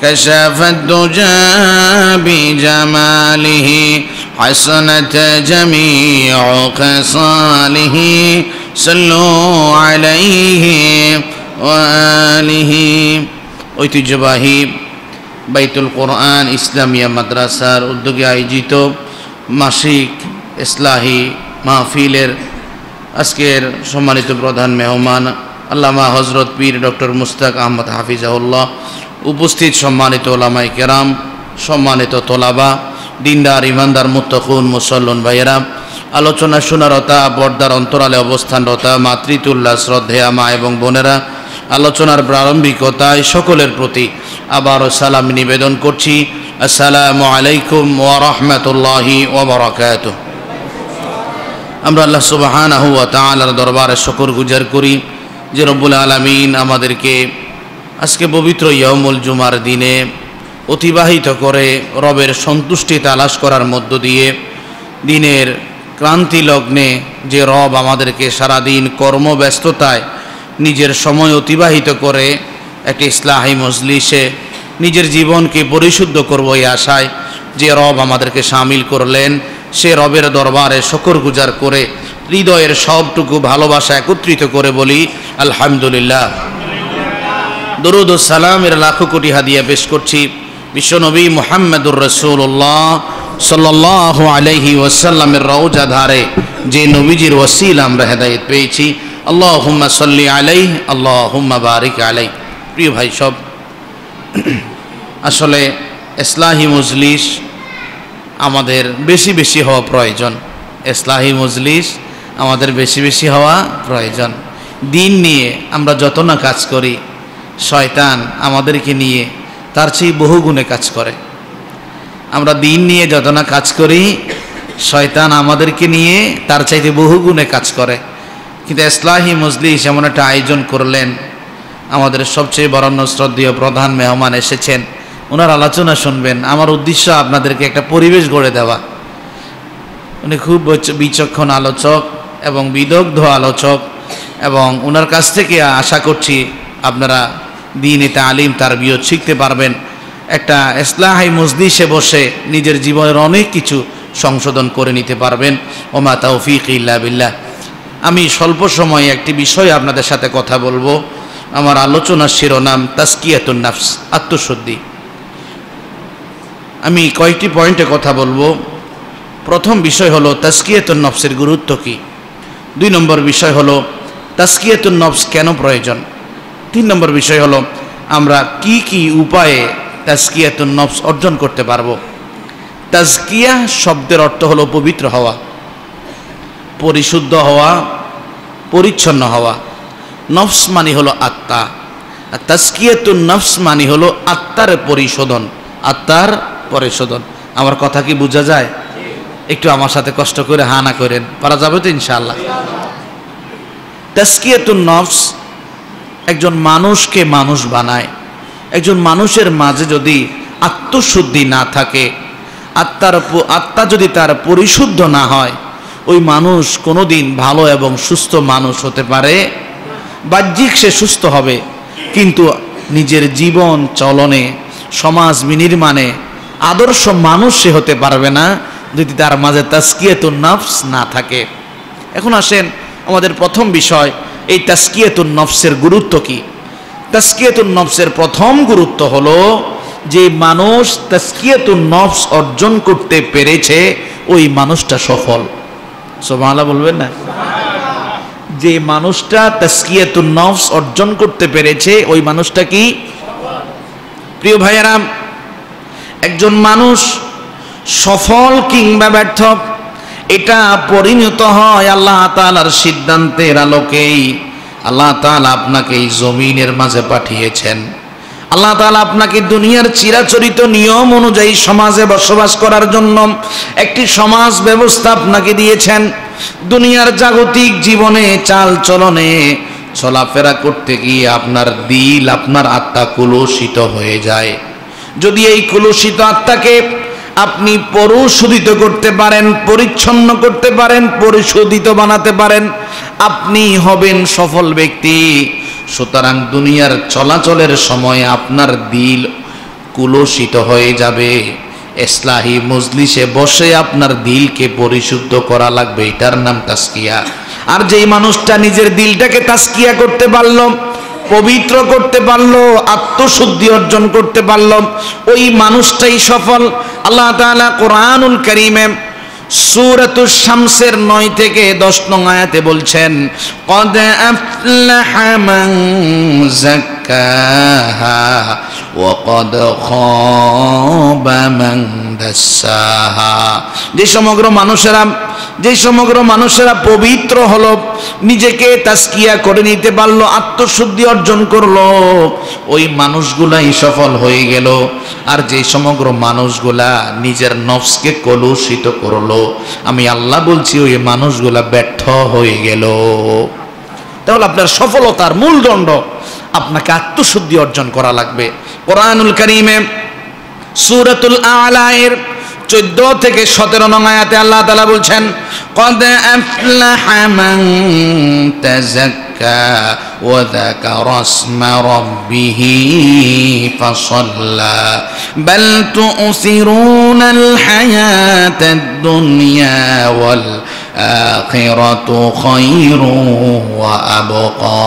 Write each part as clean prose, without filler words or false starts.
كشف الدجى بجماله حسنت جميع خصاله صلوا عليه وآله ঐতিহ্যবাহী বাইতুল কোরআন ইসলামিয়া মাদ্রাসার উদ্যোগে আয়োজিত মাসিক ইসলাহি মাহফিলের আজকের সম্মানিত প্রধান মেহমান আল্লামা হযরত পীর ডক্টর মুশতাক আহমদ হাফিজাহুল্লাহ, উপস্থিত সম্মানিত ওলামায়ে কেরাম, সম্মানিত তোলাবা, দিনদার ইমানদার মুত্তাকুন মুসল্লুন ভাইয়েরা, আলোচনা শোনারতা, পর্দার অন্তরালে অবস্থানরতা মাতৃতুল্লাহ শ্রদ্ধেয়া মা এবং বোনেরা, আলোচনার প্রারম্ভিকতায় সকলের প্রতি আবারও সালাম নিবেদন করছি। আসসালামু আলাইকুম ওয়া রাহমাতুল্লাহি ওয়া বারাকাতুহু। আমরা আল্লাহ সুবহানাহু ওয়া তাআলার দরবারে শুকর গুজার করি যে রব্বুল আলামিন আমাদেরকে আজকে পবিত্র ইয়াউমুল জুমার দিনে অতিবাহিত করে রবের সন্তুষ্টি তালাশ করার মধ্য দিয়ে দিনের ক্রান্তি লগ্নে যে রব আমাদেরকে সারাদিন কর্মব্যস্ততায় নিজের সময় অতিবাহিত করে একটি ইসলাহি মজলিসে নিজের জীবনকে পরিশুদ্ধ করব এই আশায় যে রব আমাদেরকে শামিল করলেন, সে রবের দরবারে শুকর গুজার করে হৃদয়ের সবটুকু ভালোবাসা একত্রিত করে বলি আলহামদুলিল্লাহ। দরুদ ও সালামের লাখো কোটি হাদিয়া পেশ করছি বিশ্বনবী মুহাম্মদুর রাসূলুল্লাহ সাল্লাল্লাহু আলাইহি ওয়াসাল্লামের রওজা ধারে যে নবীজির ওসিলা আমরা হেদায়েত পেয়েছি। আল্লাহুম্মা সাল্লি আলাইহি আল্লাহুম্মা বারিক আলাইহি। প্রিয় ভাই সব, আসলে ইসলাহি মজলিস আমাদের বেশি বেশি হওয়া প্রয়োজন। ইসলাহি মজলিস আমাদের বেশি বেশি হওয়া প্রয়োজন। দিন নিয়ে আমরা যত না কাজ করি, শয়তান আমাদেরকে নিয়ে তার চেয়ে বহুগুণে কাজ করে। আমরা দিন নিয়ে যত না কাজ করি, শয়তান আমাদেরকে নিয়ে তার চাইতে বহুগুণে কাজ করে। কিন্তু ইসলাহি মজলিস এমন একটা আয়োজন করলেন, আমাদের সবচেয়ে বরেণ্য শ্রদ্ধেয় প্রধান মেহমান এসেছেন, ওনার আলোচনা শুনবেন। আমার উদ্দেশ্য আপনাদেরকে একটা পরিবেশ গড়ে দেওয়া। উনি খুব বিচক্ষণ আলোচক এবং বিদগ্ধ আলোচক, এবং ওনার কাছ থেকে আশা করছি আপনারা দ্বীনে তালিম তারবিয়ত শিখতে পারবেন। একটা ইসলাহি মজলিসে বসে নিজের জীবনের অনেক কিছু সংশোধন করে নিতে পারবেন। ওমা তাওফীক ইল্লা বিল্লাহ। আমি স্বল্প সময়ে একটি বিষয় আপনাদের সাথে কথা বলবো। আমার আলোচনার শিরোনাম তাজকিয়াতুন নফস, আত্মশুদ্ধি। আমি কয়েকটি পয়েন্টে কথা বলবো। প্রথম বিষয় হলো তাজকিয়াতুন নফসের গুরুত্ব কী। 2 নম্বর বিষয় হলো তাজকিয়াতুন নফস কেন প্রয়োজন। 3 নম্বর বিষয় হলো আমরা কি কি উপায়ে তাজকিয়াতুন নফস অর্জন করতে পারবো। তাজকিয়া শব্দের অর্থ হলো পবিত্র হওয়া, পরিশুদ্ধ হওয়া, পরিচ্ছন্ন হওয়া। নফস মানে হলো আত্মা, আর তাজকিয়াতুন নফস মানে হলো আত্মার পরিশোধন, আত্মার পরিশোধন। আমার কথা কি বোঝা যায়? একটু আমার সাথে কষ্ট করে হা না করেন, পারা যাবে তো ইনশাআল্লাহ। তাজকিয়াতুন নফস একজন মানুষকে মানুষ বানায়। একজন মানুষের মাঝে যদি আত্মশুদ্ধি না থাকে, আত্মা যদি তার পরিশুদ্ধ না হয়, ওই মানুষ কোনোদিন ভালো এবং সুস্থ মানুষ হতে পারে। বাহ্যিক সে সুস্থ হবে, কিন্তু নিজের জীবন চলনে, সমাজ বিনির্মাণে আদর্শ মানুষ সে হতে পারবে না যদি তার মাঝে তাজকিয়াতুন নফস না থাকে। এখন আসেন আমাদের প্রথম বিষয়, এই তাজকিয়াতুন নফসের গুরুত্ব কি। তাজকিয়াতুন নফসের প্রথম গুরুত্ব হলো যে মানুষ তাজকিয়াতুন নফস অর্জন করতে পেরেছে, ওই মানুষটা সফল। সুবহানাল্লাহ বলবেন না? যে মানুষটা তাজকিয়াতুন নফস অর্জন করতে পেরেছে, ওই মানুষটা কি? প্রিয় ভাইয়েরা, একজন মানুষ সফল কিংবা ব্যর্থ এটা পরিণত হয় আল্লাহ তাআলার সিদ্ধান্তের আলোকেই। আল্লাহ তাআলা আপনাকে এই জমিনের মাঝে পাঠিয়েছেন। আল্লাহ তাআলা আপনাকে দুনিয়ার চিরাচরিত নিয়ম অনুযায়ী সমাজে বসবাস করার জন্য একটি সমাজ ব্যবস্থা আপনাকে দিয়েছেন। দুনিয়ার জাগতিক জীবনে চাল চলনে চলাফেরা করতে গিয়ে আপনার দিল, আপনার আত্মা কলুষিত হয়ে যায়। যদি এই কলুষিত আত্মাকে আপনি পরিশোধিত করতে পারেন, পরিচ্ছন্ন করতে পারেন, পরিশোধিত বানাতে পারেন, আপনি হবেন সফল ব্যক্তি। সুতরাং দুনিয়ার চলাচলের সময় আপনার দিল কুলসিত হয়ে যাবে। ইসলাহি মজলিসে বসে আপনার দিলকে পরিশুদ্ধ করা লাগবে, এটার নাম তাসকিয়া। আর যেই মানুষটা নিজের দিলটাকে তাসকিয়া করতে পারল, পবিত্র করতে পারলো, আত্মশুদ্ধি অর্জন করতে পারলো, ওই মানুষটাই সফল। আল্লাহ তাআলা কোরআনুল কারীমে সূরাতুশ শামসের 9 থেকে 10 নং আয়াতে বলছেন, ক্বাদ আফলাহা মান যাক্কাহা ওয়া ক্বাদ খাবা মান দাসসাহা। যে সমগ্র মানুষেরা পবিত্র হলো, নিজেকে তাসকিয়া করে নিতে পারলো, আত্মশুদ্ধি অর্জন করলো, ওই মানুষগুলাই সফল হয়ে গেল। আর যে সমগ্র মানুষগুলা নিজের নফসকে কলুষিত করলো, আমি আল্লাহ বলছি ওই মানুষগুলা ব্যর্থ হয়ে গেল। তাহলে আপনার সফলতার মূলদণ্ড আপনাকে আত্মশুদ্ধি অর্জন করা লাগবে। কোরআনুল কারীমে সূরাতুল আ'লা এর 14 থেকে 17 নং আয়াতে আল্লাহ তাআলা বলছেন, ক্বাদ আফলাহা মান তাযাক্কা ওয়া যাকারা ইসমা রাব্বিহি ফাসাল্লা বাল তু'সিরুনাল হায়াতাদ দুনিয়া ওয়াল আখিরাতু খায়রুন ওয়া আবকা।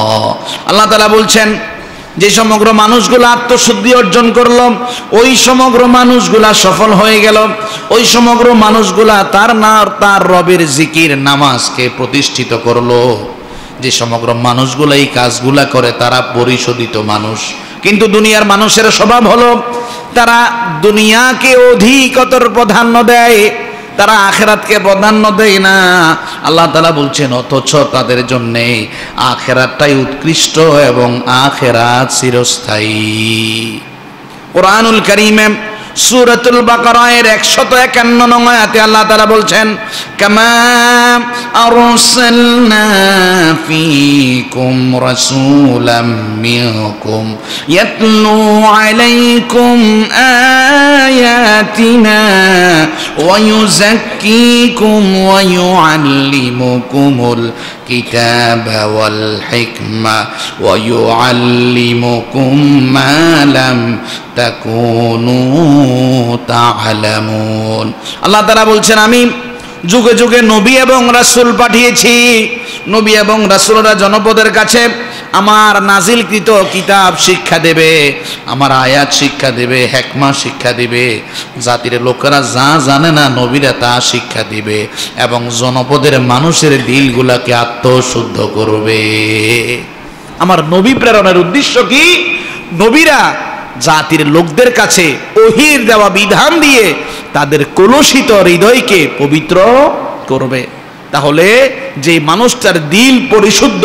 আল্লাহ তাআলা বলছেন, যে সমগ্র মানুষগুলো আত্মশুদ্ধি অর্জন করলো, ওই সমগ্র মানুষগুলা সফল হয়ে গেল। ওই সমগ্র মানুষগুলা তার রবের জিকির নামাজকে প্রতিষ্ঠিত করলো। যে সমগ্র মানুষগুলা এই কাজগুলা করে তারা পরিশোধিত মানুষ। কিন্তু দুনিয়ার মানুষের স্বভাব হলো তারা দুনিয়াকে অধিকতর প্রাধান্য দেয়, তারা আখিরাতকে প্রাধান্য দেয় না। আল্লাহ তাআলা বলছেন, অথচ তাদের জন্য আখিরাতটাই উৎকৃষ্ট এবং আখিরাত চিরস্থায়ী। কোরআনুল কারীমে সূরাতুল বাকারা এর 151 নং আয়াতে আল্লাহ তাআলা বলছেন, কামা আরসালনা ফীকুম রাসূলাম মিনকুম ইয়াতলু আলাইকুম আয়াতিনা ওয়া ইউযাক্কিকুম ওয়া ইউআল্লিমুকুমুল কিতাবা ওয়াল হিকমা ওয়া ইউআল্লিমুকুম মা লাম তাকুনু তা'লামুন। আল্লাহ তাআলা বলছেন, আমি যুগে যুগে নবী এবং রাসূল পাঠিয়েছি। নবী এবং রাসূলরা জনপদের কাছে আমার নাজিলকৃত কিতাব শিক্ষা দেবে, আমার আয়াত শিক্ষা দেবে, হিকমা শিক্ষা দিবে। জাতির লোকেরা যা জানে না নবীরা তা শিক্ষা দিবে এবং জনপদের মানুষের দিলগুলাকে আত্মশুদ্ধ করবে। আমার নবী প্রেরণের উদ্দেশ্য কি? নবীরা জাতির লোকদের কাছে ওহীর দেওয়া বিধান দিয়ে তাদের কলুষিত হৃদয়কে পবিত্র করবে। তাহলে যে মানুষটার দিল পরিশুদ্ধ,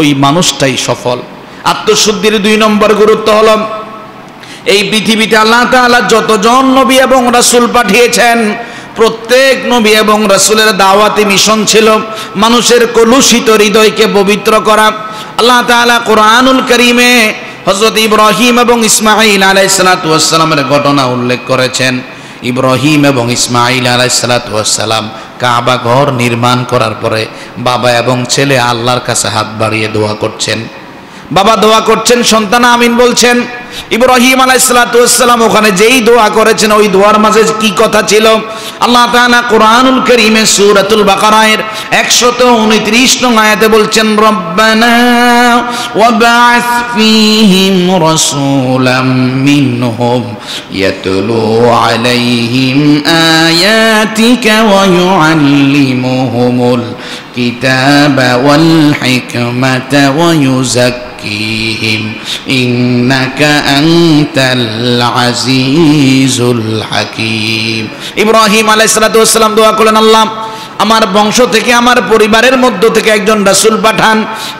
ওই মানুষটাই সফল। আত্মশুদ্ধির 2 নম্বর গুরুত্ব হলো, এই পৃথিবীতে আল্লাহ তাআলা যতজন নবী এবং রাসূল পাঠিয়েছেন, প্রত্যেক নবী এবং রাসূলের দাওয়াতি মিশন ছিল মানুষের কলুষিত হৃদয়কে পবিত্র করা। আল্লাহ তাআলা কোরআনুল কারীমে হযরত ইব্রাহিম এবং ইসমাঈল আলাইহিস সালাতু ওয়াস সালামের ঘটনা উল্লেখ করেছেন। ইব্রাহিম এবং ইসমাঈল আলাইহিস সালাতু ওয়াস সালাম কাবা ঘর নির্মাণ করার পরে বাবা এবং ছেলে আল্লাহর কাছে হাত বাড়িয়ে দোয়া করছেন। বাবা দোয়া করছেন, সন্তান আমিন বলছেন। ইব্রাহিম আলাইহিস সালাতু ওয়াস সালাম ওখানে যেই দোয়া করেছেন, ওই দোয়ার মাঝে কি কথা ছিল? আল্লাহ তাআলা কোরআনুল কারীমে সূরাতুল বাকারা এর 129 নং আয়াতে বলছেন, রব্বানা ওয়াবআস ফীহিম রাসূলাম মিনহুম ইয়াতলু আলাইহিম আয়াতিকা ওয়া ইউআল্লিমুহুমুল কিতাবা ওয়াল হিকমাতা ওয়া ইউযাক্কিহিম ইন্নাকা আনতাল আজিজুল হাকীম। ইব্রাহিম আলাইহিস সালাতু ওয়াস সালাম দোয়া করলেন, আল্লাহ আমার বংশ থেকে, আমার পরিবারের মধ্য থেকে একজন রাসূল পাঠান,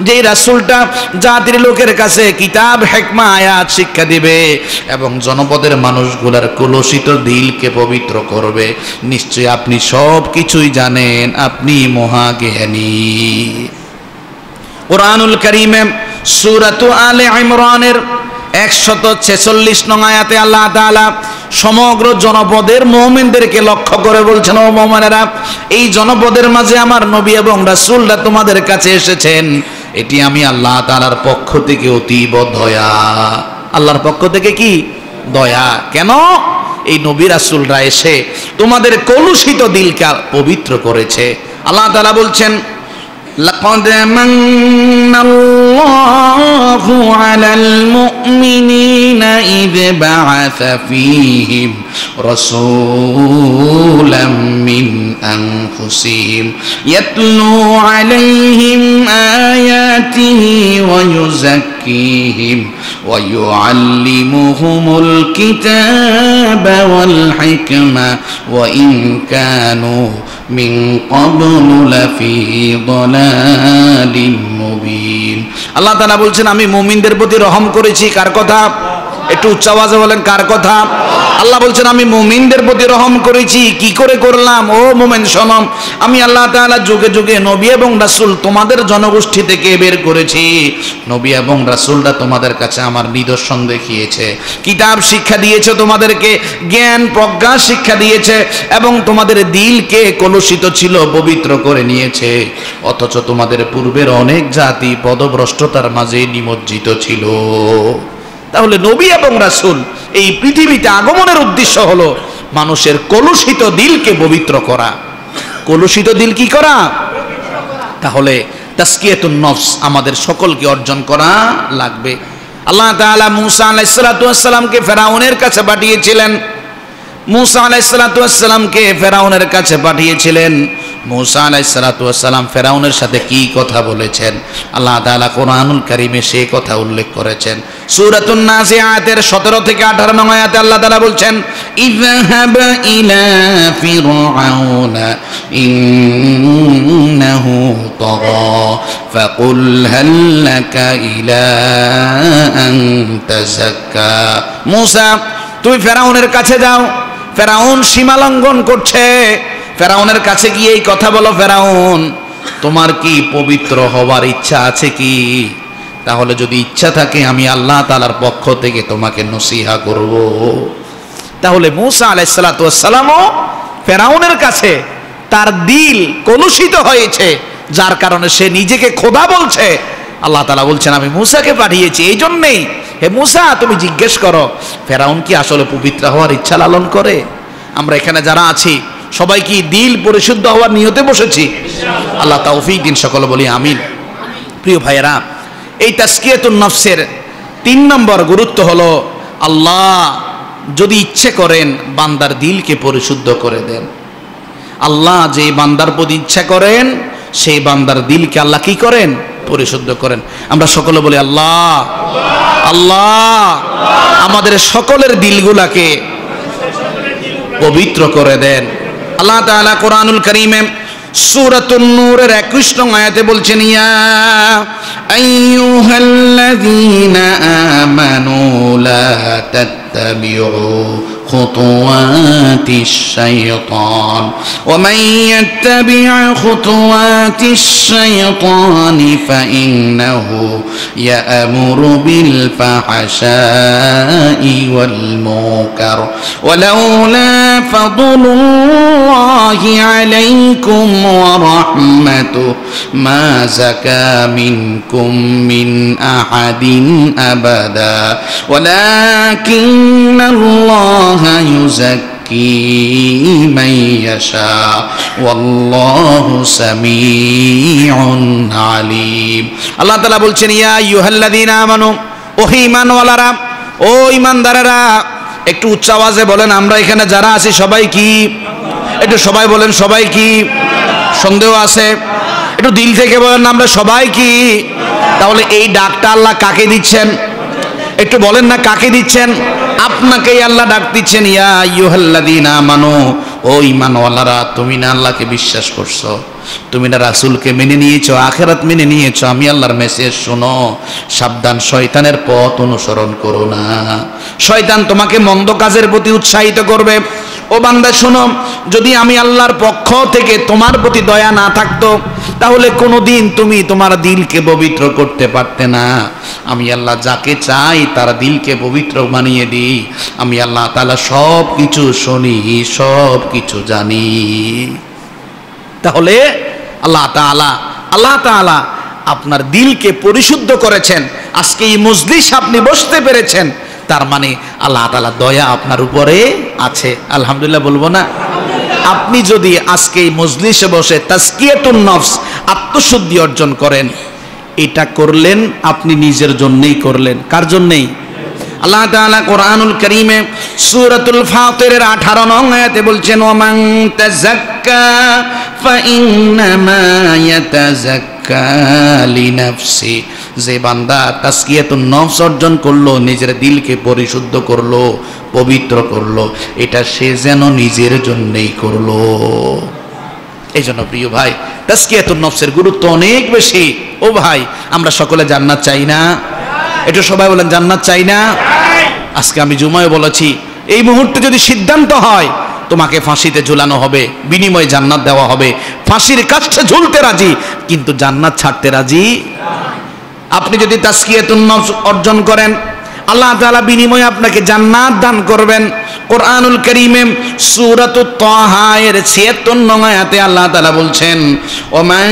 যেই রাসূলটা জাতির লোকের কাছে কিতাব, হিকমা, আয়াত শিক্ষা দিবে এবং জনপদের মানুষগুলার কলুষিত দিলকে পবিত্র করবে। নিশ্চয়ই আপনি সব কিছুই জানেন, আপনি মহাজ্ঞানী। কোরআনুল কারীমে সূরাতু আলে ইমরানের 146 নং আয়াতে আল্লাহ তাআলা সমগ্র জনপদের মুমিনদেরকে লক্ষ্য করে বলছেন, ও মুমিনেরা, এই জনপদের মাঝে আমার নবী এবং রাসূলরা তোমাদের কাছে এসেছেন, এটি আমি আল্লাহ তাআলার পক্ষ থেকে অতীব দয়া। আল্লাহর পক্ষ থেকে কি দয়া? কেন? এই নবী রাসূলরা এসে তোমাদের কলুষিত দিলকে পবিত্র করেছে। আল্লাহ তাআলা বলছেন, লাকাদ মান্নাল্লাহু আলাল মুমিনিনা ইয বাআসা ফীহিম রাসূলাম মিন আনফুসিহিম ইয়াতলু আলাইহিম আয়াতিহি ওয়া ইউযাক্কিহিম ওয়া ইউআল্লিমুহুমুল কিতাবা ওয়াল হিকমা ওয়া ইন কানু মিন ক্বাবলু লাফি দালালিম মুবিন। আল্লাহ তাআলা বলছেন আমি মুমিনদের প্রতি রহম করেছি। কার কথা? একটু উচ্চ আওয়াজে বলেন, কার কথা? আল্লাহ বলছেন আমি মুমিনদের প্রতি রহম করেছি। কি করে করলাম? ও মুমিন শোনো, আমি আল্লাহ তাআলা যুগে যুগে নবী এবং রাসূল তোমাদের জনগোষ্ঠী থেকে বের করেছি। নবী এবং রাসূলরা তোমাদের কাছে আমার নিদর্শন দেখিয়েছে, কিতাব শিক্ষা দিয়েছে, তোমাদেরকে জ্ঞান প্রজ্ঞা শিক্ষা দিয়েছে এবং তোমাদের দিলকে কলুষিত ছিল পবিত্র করে নিয়েছে। অথচ তোমাদের পূর্বের অনেক জাতি পদভ্রষ্টতার মাঝে নিমজ্জিত ছিল। তাহলে নবী এবং রাসূল এই পৃথিবীতে আগমনের উদ্দেশ্য হলো মানুষের কলুষিত দিলকে পবিত্র করা। কলুষিত দিল কি করা? তাহলে তাসকিয়াতুন নফস আমাদের সকলকে অর্জন করা লাগবে। আল্লাহ তাআলা মূসা আলাইহিস সালাতু ওয়াস সালামকে ফেরাউনের কাছে পাঠিয়েছিলেন। মূসা আলাইহিস সালাতু ওয়াস সালামকে ফেরাউনের কাছে পাঠিয়েছিলেন। মূসা আলাইহিস সালাতু ওয়াস সালাম ফেরাউনের সাথে কি কথা বলেছেন আল্লাহ তাআলা কোরআনুল কারীমে সেই কথা উল্লেখ করেছেন। সূরাতুন নাজিআতের 17 থেকে 18 নং আয়াতে আল্লাহ তাআলা বলছেন, ইযহাব ইলা ফিরআউনা ইন্নাহু তাগা ফাকুল হাল লাকা ইলা আন তাযাক্কা। মূসা তুমি ফেরাউনের কাছে যাও, ফেরাউন সীমা লঙ্ঘন করছে। ফেরাউনের কাছে গিয়ে এই কথা বলো, ফেরাউন তোমার কি পবিত্র হবার ইচ্ছা আছে কি? তাহলে যদি ইচ্ছা থাকে আমি আল্লাহ তাআলার পক্ষ থেকে তোমাকে নসিহা করব। তাহলে মূসা আলাইহিস সালাতু ওয়াস সালামও ফেরাউনের কাছে তার দিল কলুষিত হয়েছে, যার কারণে সে নিজেকে খোদা বলছে। আল্লাহ তাআলা বলছেন আমি মূসাকে পাঠিয়েছি এই জন্যেই, হে মূসা তুমি জিজ্ঞেস করো ফেরাউন কি আসলে পবিত্র হওয়ার ইচ্ছা লালন করে? আমরা এখানে যারা আছি সবাই কি দিল পরিশুদ্ধ হওয়ার নিয়তে বসেছি? আল্লাহ তৌফিক দিন, সকলে বলি আমিন। প্রিয় ভাইয়েরা, এই তাসকিয়াতুন নফসের 3 নম্বর গুরুত্ব হলো আল্লাহ যদি ইচ্ছে করেন বান্দার দিলকে পরিশুদ্ধ করে দেন। আল্লাহ যে বান্দার প্রতি ইচ্ছা করেন সেই বান্দার দিলকে আল্লাহ কি করেন? পরিশুদ্ধ করেন। আমরা সকলে বলি আল্লাহ আল্লাহ আমাদের সকলের দিলগুলাকে পবিত্র করে দেন। আল্লাহ তাআলা কোরআনুল কারীমে সূরাতুন নূরের 21 নং আয়াতে বলছেন, ইয়া আইয়ুহাল্লাযীনা আমানু লা তাত্তাবিউ খুতুওয়াতিশ শাইতান ওয়া মান ইয়াত্তাবি' খুতুওয়াতিশ শাইতানি ফাইন্নাহু ইয়া'মুরু বিল ফাহশাই ওয়াল মুনকার ওয়ালাউলা ফাদলুল্লাহি আলাইকুম ওয়া রাহমাতুহু মা যাকা মিনকুম মিন আহাদিন আবাদা ওয়ালাকিন্নাল্লাহা ইউযাক্কি মান ইয়াশা ওয়াল্লাহু সামিউন আলীম। আল্লাহ তাআলা বলছেন, ইয়া আইয়ুহাল্লাযীনা আমানু, ও ঈমানওয়ালারা, ও ঈমানদারেরা, একটু উচ্চ আওয়াজে বলেন আমরা এখানে যারা আছি সবাই কি? একটু সবাই বলেন সবাই কি? সন্দেহ আছে? একটু দিল থেকে বলেন আমরা সবাই কি? তাহলে এই ডাকটা আল্লাহ কাকে দিচ্ছেন? একটু বলেন না কাকে দিচ্ছেন? আপনাকেই আল্লাহ ডাক দিচ্ছেন, ইয়া আইয়ুহাল্লাযীনা আমানু, ও ঈমানওয়ালারা, তুমি না আল্লাহকে বিশ্বাস করছো, তুমি না রাসূলকে মেনে নিয়েছো, আখিরাত মেনে নিয়েছো, আমি আল্লাহর মেসেজ শোনো, সাবধান শয়তানের পথ অনুসরণ করো না। শয়তান তোমাকে মন্দ কাজের প্রতি উৎসাহিত করবে। ও বান্দা শোনো, যদি আমি আল্লাহর পক্ষ থেকে তোমার প্রতি দয়া না থাকতো তাহলে কোনোদিন তুমি তোমার দিলকে পবিত্র করতে পারতে না। আমি আল্লাহ যাকে চাই তার দিলকে পবিত্র বানিয়ে দিই। আমি আল্লাহ তাআলা সব কিছু শুনি, সব কিছু জানি। তাহলে আল্লাহ তাআলা আপনার দিলকে পরিশুদ্ধ করেছেন, আজকে এই মজলিস আপনি বসতে পেরেছেন, তার মানে আল্লাহ তাআলা দয়া আপনার উপরে আছে। আলহামদুলিল্লাহ বলবো না? আপনি যদি আজকে এই মজলিসে বসে তাজকিয়াতুন নফস, আত্মশুদ্ধি অর্জন করেন, এটা করলেন আপনি নিজের জন্যই করলেন। কার জন্যই? আল্লাহ তাআলা কোরআনুল কারীমে সূরাতুল ফাতিরের 18 নং আয়াতে বলছেন, ওয়ামান তাযাক্কা ফাইন্নামা ইয়াতাযাক্কা লিনাফসি। যে বান্দা তাজকিয়াতুন নফস অর্জন করলো, নিজের দিলকে পরিশুদ্ধ করলো, পবিত্র করলো, এটা সে যেন নিজের জন্যই করলো। এই জন্য প্রিয় ভাই, তাজকিয়াতুন নফসের গুরুত্ব অনেক বেশি। ও ভাই, আমরা সকলে জান্নাত চাই না? একটু সবাই বলেন জান্নাত চাই না? আজকে আমি জুমায় বলেছি, এই মুহূর্তে যদি সিদ্ধান্ত হয় তোমাকে ফাঁসিতে ঝুলানো হবে, বিনিময়ে জান্নাত দেওয়া হবে, ফাঁসির কাছে ঝুলতে রাজি, কিন্তু জান্নাত ছাড়তে রাজি। আপনি যদি তাজকিয়াতুন নফস অর্জন করেন, আল্লাহ তাআলা বিনিময়ে আপনাকে জান্নাত দান করবেন। কোরআনুল কারীমে সূরাতুত তাহা এর 76 নং আয়াতে আল্লাহ তাআলা বলছেন, ওমান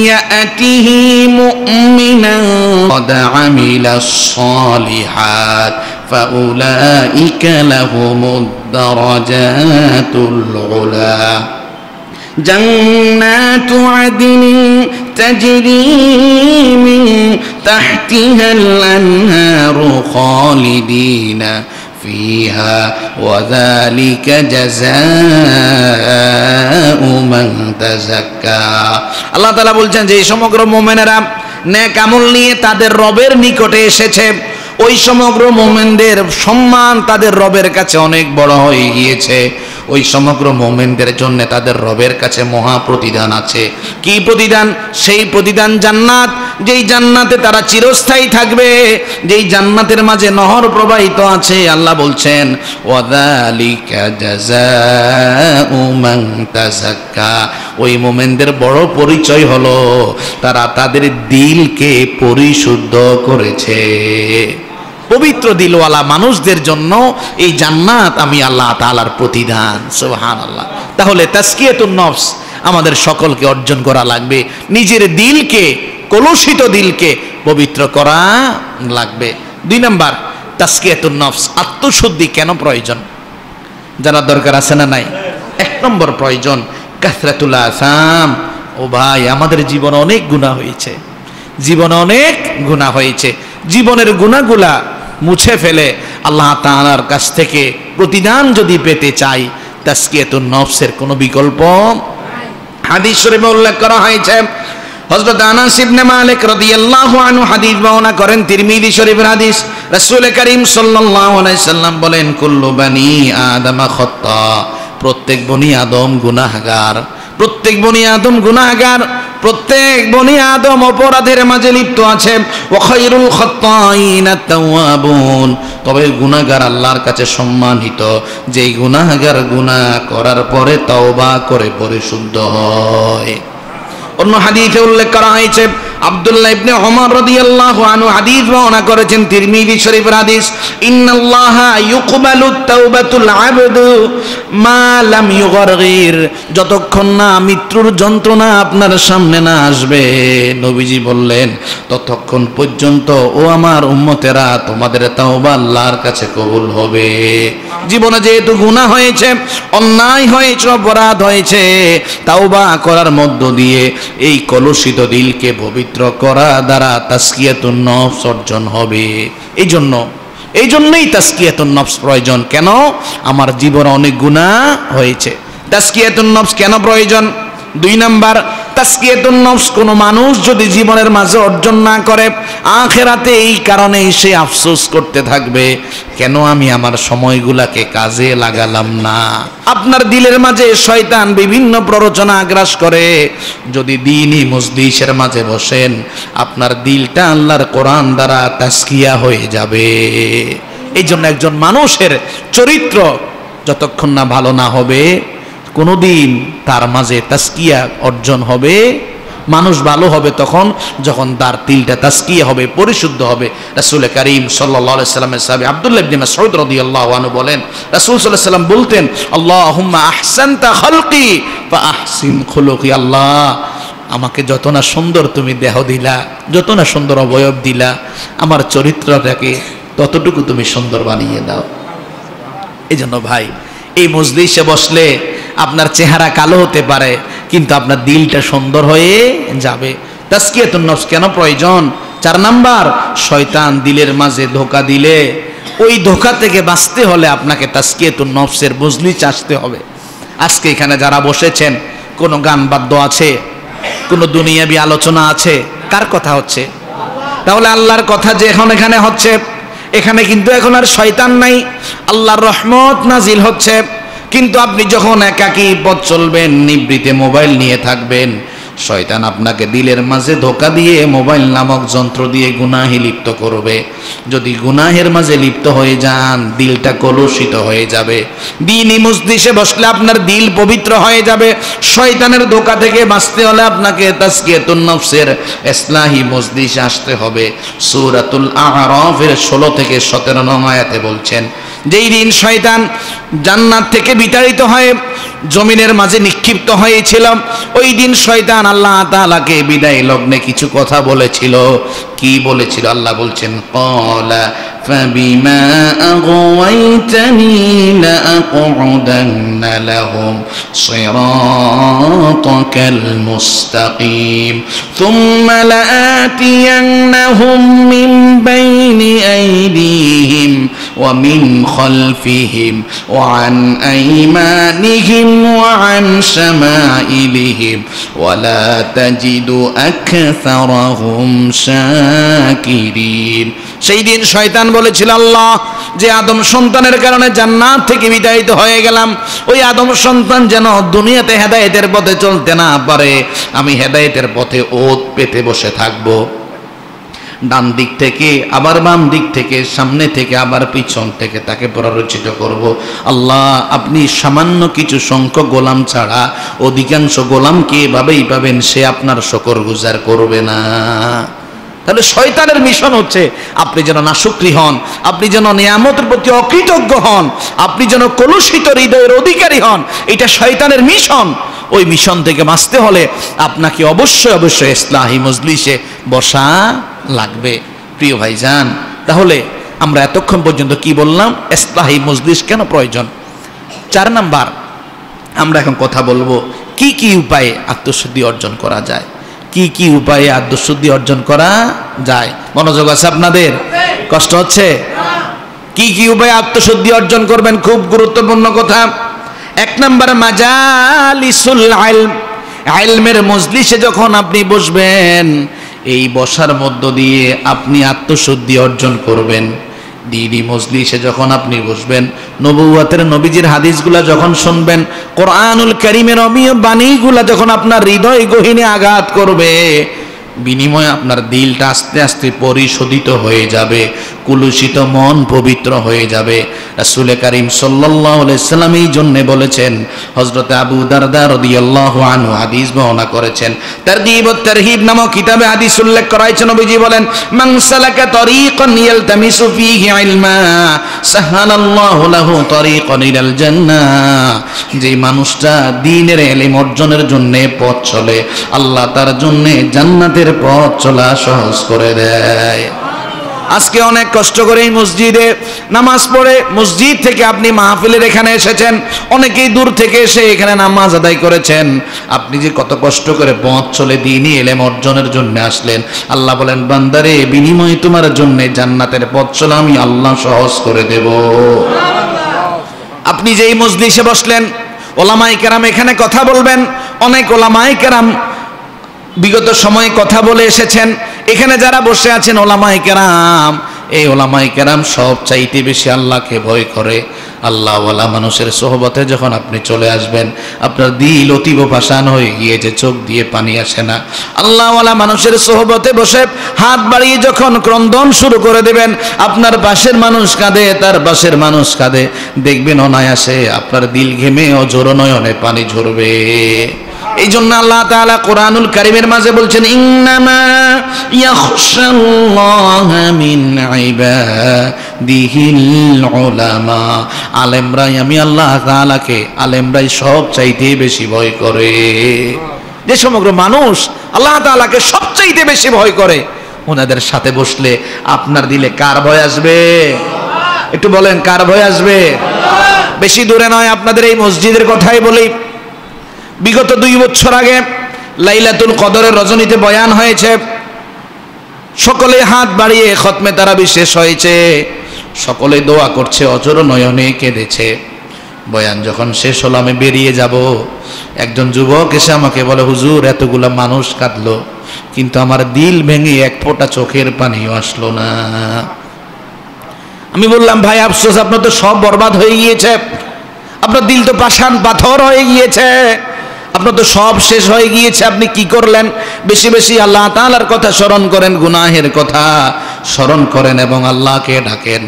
ইয়াতিহি মুমিনান ক্বাদ আমিলাস সালিহাত ফাউলাইকা লাহুমুদ দারাজাতুল উলা জান্নাতু আদনিন তাজরি মিন তাহতিহাল আনহারু খালিদিনা ফিহা ওয়া যালিকা জাযাউ মান তাযাক্কা। আল্লাহ তাআলা বলছেন যে সমগ্র মুমিনেরা নেক আমল নিয়ে তাদের রবের নিকটে এসেছে, ওই সমগ্র মুমিনদের সম্মান তাদের রবের কাছে অনেক বড় হয়ে গিয়েছে। ওই সমগ্র মুমিনদের জন্য তাদের রবের কাছে মহা প্রতিদান আছে। কি প্রতিদান? সেই প্রতিদান জান্নাত, যেই জান্নাতে তারা চিরস্থায়ী থাকবে, যেই জান্নাতের মাঝে নহর প্রবাহিত আছে। আল্লাহ বলছেন, ওয়াযালিকা জাযাউ মান তাযাক্কা। ওই মুমিনদের বড় পরিচয় হলো তারা তাদের দিলকে পরিশুদ্ধ করেছে। পবিত্র দিলওয়ালা মানুষদের জন্য এই জান্নাত আমি আল্লাহ তাআলার প্রতিদান। সুবহানাল্লাহ। তাহলে তাজকিয়াতুন নফস আমাদের সকলকে অর্জন করা লাগবে। নিজের দিলকে, কলুষিত দিলকে পবিত্র করা লাগবে। 2 নাম্বার, তাজকিয়াতুন নফস, আত্মশুদ্ধি কেন প্রয়োজন জানার দরকার আছে না নাই? 1 নম্বর প্রয়োজন কাসরাতুল আসাম। ও ভাই, আমাদের জীবনে অনেক গুনাহ হয়েছে, জীবনে অনেক গুনাহ হয়েছে। জীবনের গুনাহগুলা মুছে ফেলে আল্লাহ তাআলার কাছ থেকে প্রতিদান যদি পেতে চাই, তাজকিয়াতুন নফসের কোনো বিকল্প। হাদিস শরীফে উল্লেখ করা হয়েছে, হযরত আনাস ইবনে মালিক রাদিয়াল্লাহু আনহু হাদিস বর্ণনা করেন, তিরমিজি শরীফের হাদিস। রাসূল করিম সাল্লাল্লাহু আলাইহি সাল্লাম বলেন, কুল্লু বানি আদম খাত্তা। প্রত্যেক বনি আদম গুনাহগার, প্রত্যেক বনি আদম গুনাহগার, প্রত্যেক বনি আদম অপরাধের মাঝে লিপ্ত আছে। ওয়া খায়রুল খাত্তাইন আত-তাওয়াবুন। তবে গুনাহগার আল্লাহর কাছে সম্মানিত যেই গুনাহগার গুনাহ করার পরে তওবা করে পরিশুদ্ধ হয়। অন্য হাদিসে উল্লেখ করা হয়েছে, আব্দুল্লাহ ইবনে ওমর রাদিয়াল্লাহু আনহু হাদিস বর্ণনা করেছেন, তিরমিজি শরীফের হাদিস, ইন্নাল্লাহা ইউকবালুত তাওবাতুল আবদু মা লাম ইউগরগির। যতক্ষণ না মৃত্যুর যন্ত্রণা আপনার সামনে না আসবে, নবীজি বললেন, ততক্ষণ পর্যন্ত ও আমার উম্মতেরা তোমাদের তাওবা আল্লাহর কাছে কবুল হবে। জীবনে যেহেতু গুনাহ হয়েছে, অন্যায় হয়েছে, অপরাধ হয়েছে, তাওবা করার মধ্য দিয়ে এই কলুষিত দিলকে পবিত্র করা দ্বারা তাজকিয়াতুন নফস অর্জন হবে। এই জন্যই তাজকিয়াতুন নফস প্রয়োজন। কেন? আমার জীবনে অনেক গুনাহ হয়েছে। তাজকিয়াতুন নফস কেন প্রয়োজন? 2 নাম্বার, তাজকিয়াতুন নফস কোন মানুষ যদি জীবনের মাঝে অর্জন না করে, আখিরাতে এই কারণেই সে আফসোস করতে থাকবে, কেন আমি আমার সময়গুলাকে কাজে লাগালাম না। আপনার দিলের মাঝে শয়তান বিভিন্ন প্ররোচনা গ্রাস করে। যদি দ্বীনি মজলিসের মাঝে বসেন, আপনার দিলটা আল্লাহর কোরআন দ্বারা তাজকিয়া হয়ে যাবে। এই জন্য একজন মানুষের চরিত্র যতক্ষণ না ভালো না হবে, কোনদিন তার মাঝে তাজকিয়া অর্জন হবে। মানুষ ভালো হবে তখন যখন তার দিলটা তাজকিয়া হবে, পরিশুদ্ধ হবে। রাসূল করিম সাল্লাল্লাহু আলাইহি সাল্লামের সাহাবী আব্দুল্লাহ ইবনে মাসউদ রাদিয়াল্লাহু আনহু বলেন, রাসূল সাল্লাল্লাহু আলাইহি সাল্লাম বলতেন, আল্লাহুম্মা আহসানতা খালকি ফা আহসিন খুলুকি। আল্লাহ, আমাকে যত না সুন্দর তুমি দেহ দিলা, যত না সুন্দর অবয়ব দিলা, আমার চরিত্রটাকে ততটুকু তুমি সুন্দর বানিয়ে দাও। এই জন্য ভাই, এই মজলিসে বসলে আপনার চেহারা কালো হতে পারে, কিন্তু আপনার দিলটা সুন্দর হয়ে যাবে। তাজকিয়াতুন নফস কেন প্রয়োজন? 4 নাম্বার, শয়তান দিলের মাঝে ধোঁকা দিলে ওই ধোঁকা থেকে বাঁচতে হলে আপনাকে তাজকিয়াতুন নফসের মজলিস আসতে হবে। আজকে এখানে যারা বসেছেন, কোনো গান বাদ্য আছে, কোনো দুনিয়াবি আলোচনা আছে, কার কথা হচ্ছে? তাহলে আল্লাহর কথা যে এখন এখানে হচ্ছে, এখানে কিন্তু এখন আর শয়তান নাই, আল্লাহর রহমত নাজিল হচ্ছে। কিন্তু আপনি যখন একাকী পথ চলবেন, নিবৃতে মোবাইল নিয়ে থাকবেন, শয়তান আপনাকে দিলের মাঝে ধোঁকা দিয়ে মোবাইল নামক যন্ত্র দিয়ে গুনাহে লিপ্ত করবে। যদি গুনাহের মাঝে লিপ্ত হয়ে যান, দিলটা কলুষিত হয়ে যাবে। দ্বীনি মজলিসে বসলে আপনার দিল পবিত্র হয়ে যাবে। শয়তানের ধোঁকা থেকে বাঁচতে হলে আপনাকে তাজকিয়াতুন নফসের ইসলাহি মজলিসে আসতে হবে। সূরাতুল আ'রাফের 16 থেকে 17 নং আয়াতে বলছেন, যেই দিন শয়তান জান্নাত থেকে বিতাড়িত হয়ে জমিনের মাঝে নিক্ষিপ্ত হয়েছিল, ওই দিন শয়তান আল্লাহ তাআলাকে বিদায় লগ্নে কিছু কথা বলেছিল। কি বলেছিল? আল্লাহ বলছেন, ক্বালা ফাবিমা আগওয়াইতানি লাআকউদান্না লাহুম সিরাতাকাল মুস্তাকিম থুম্মা লাআতিয়ান্নাহুম মিন বাইনি আইদিহিম ওয়া মিন খালফিহিম ওয়া আন আইমানিহিম ওয়া আন শামাইলিহিম ওয়া লা তাজিদু আকসারাহুম শাকিরিন। সেই দিন শয়তান বলেছিল, আল্লাহ, যে আদম সন্তানের কারণে জান্নাত থেকে বিতাড়িত হয়ে গেলাম, ওই আদম সন্তান যেন দুনিয়াতে হেদায়েতের পথে চলতে না পারে, আমি হেদায়েতের পথে ওত পেতে বসে থাকবো। ডান দিক থেকে আবার বাম দিক থেকে, সামনে থেকে আবার পিছন থেকে তাকে প্ররোচিত করব। আল্লাহ, আপনি সামান্য কিছু সংখ্যক গোলাম ছাড়া অধিকাংশ গোলামকে এভাবেই পাবেন, সে আপনার শুকরগুজার করবে না। তাহলে শয়তানের মিশন হচ্ছে আপনি যেন নাশুকরি হন, আপনি যেন নিয়ামতের প্রতি অকৃতজ্ঞ হন, আপনি যেন কলুষিত হৃদয়ের অধিকারী হন। এটা শয়তানের মিশন। ওই মিশন থেকে বাঁচতে হলে আপনাকে অবশ্যই অবশ্যই ইসলাহি মজলিসে বসা লাগবে। প্রিয় ভাইজান, তাহলে আমরা এতক্ষণ পর্যন্ত কি বললাম? ইসলাহি মজলিস কেন প্রয়োজন। 4 নাম্বার, আমরা এখন কথা বলবো কি কি উপায়ে আত্মশুদ্ধি অর্জন করা যায়। কি কি উপায়ে আত্মশুদ্ধি অর্জন করা যায়? মনোযোগ আছে আপনাদের? কষ্ট হচ্ছে? কি কি উপায়ে আত্মশুদ্ধি অর্জন করবেন? খুব গুরুত্বপূর্ণ কথা। 1 নাম্বার, মাজালিসুল ইলম। ইলমের মজলিসে যখন আপনি বসবেন, এই বসার মধ্য দিয়ে আপনি আত্মশুদ্ধি অর্জন করবেন। দ্বীনি মজলিসে যখন আপনি বসবেন, নবুয়তের নবীজির হাদিসগুলা যখন শুনবেন, কোরআনুল কারীমের অমীয় বাণীগুলা যখন আপনার হৃদয় গহীনে আঘাত করবে, বিনিময়ে আপনার দিলটা আস্তে আস্তে পরিশোধিত হয়ে যাবে, কুলুষিত মন পবিত্র হয়ে যাবে। রাসূল কারীম সাল্লাল্লাহু আলাইহি সাল্লাম এই জন্য বলেছেন, হযরত আবু দারদা রাদিয়াল্লাহু আনহু হাদিস বর্ণনা করেছেন, তারগীব ও তারহিব নামক কিতাবে হাদিস উল্লেখ করা হয়েছে। নবীজি বলেন, মান সালাকা তরিকান ইয়ালতামিসু ফীহি ইলমা সাহালাল্লাহু লাহু তরিকান ইলাল জান্নাহ। যে মানুষটা দ্বীনের ইলম অর্জনের জন্য পথ চলে, আল্লাহ তার জন্য জান্নাতের পথ চলা সহজ করে দেয়। আজকে অনেক কষ্ট করে এই মসজিদে নামাজ পড়ে, মসজিদ থেকে আপনি মাহফিলের এখানে এসেছেন, অনেকেই দূর থেকে এসে এখানে নামাজ আদায় করেছেন। আপনি যে কত কষ্ট করে পথ চলে দ্বীনি ইলম অর্জনের জন্য আসলেন, আল্লাহ বলেন, বান্দারে, বিনিময়ে তোমার জন্য জান্নাতের পথ চলা আমি আল্লাহ সহজ করে দেব। আপনি যে এই মজলিসে বসলেন, ওলামায়ে কেরাম এখানে কথা বলবেন। অনেক ওলামায়ে কেরাম বিগত সময়ে কথা বলে এসেছেন। এখানে যারা বসে আছেন ওলামায়ে কেরাম, এই ওলামায়ে কেরাম সব চাইতে বেশি আল্লাহকে ভয় করে। আল্লাহওয়ালা মানুষের সোহবতে যখন আপনি চলে আসবেন, আপনার দিল অতীব ভাসান হয়ে গিয়েছে, চোখ দিয়ে পানি আসে না। আল্লাহওয়ালা মানুষের সোহবতে বসে হাত বাড়িয়ে যখন ক্রন্দন শুরু করে দেবেন, আপনার পাশের মানুষ কাঁদে, তার পাশের মানুষ কাঁদে, দেখবেন অনায়াসে আপনার দিল ঘেমে অঝোর নয়নে পানি ঝরবে। এই জন্য আল্লাহ তাআলা কোরআনুল কারীমের মাঝে বলছেন, ইন্নামা ইয়াখশাল্লাহা মিন ইবাদিহিল উলামা। আলেমরাই, আমি আল্লাহ তাআলাকে আলেমরাই সব চাইতে বেশি ভয় করে। যে সমগ্র মানুষ আল্লাহ তাআলাকে সবচাইতে বেশি ভয় করে, ওনাদের সাথে বসলে আপনার দিলে কার ভয় আসবে? একটু বলেন, কার ভয় আসবে? বেশি দূরে নয়, আপনাদের এই মসজিদের কথাই বলি। বিগত 2 বছর আগে লাইলাতুল কদরের রজনীতে বয়ান হয়েছে। সকলে হাত বাড়িয়ে খতমে তারাবি শেষ হয়েছে, সকলে দোয়া করছে, অজর নয়নে কেঁদেছে। বয়ান যখন শেষ হলো, আমি বেরিয়ে যাব, একজন যুবক এসে আমাকে বলে, হুজুর এতগুলা মানুষ কাঁদলো, কিন্তু আমার দিল ভেঙে এক ফোঁটা চোখের পানিও আসলো না। আমি বললাম, ভাই আফসোস, আপনার তো সব বরবাদ হয়ে গিয়েছে, আপনার দিল তো পাষাণ পাথর হয়ে গিয়েছে, আপনার তো সব শেষ হয়ে গিয়েছে, আপনি কি করলেন? বেশি বেশি আল্লাহ তাআলার কথা স্মরণ করেন, গুনাহের কথা স্মরণ করেন এবং আল্লাহকে ডাকেন,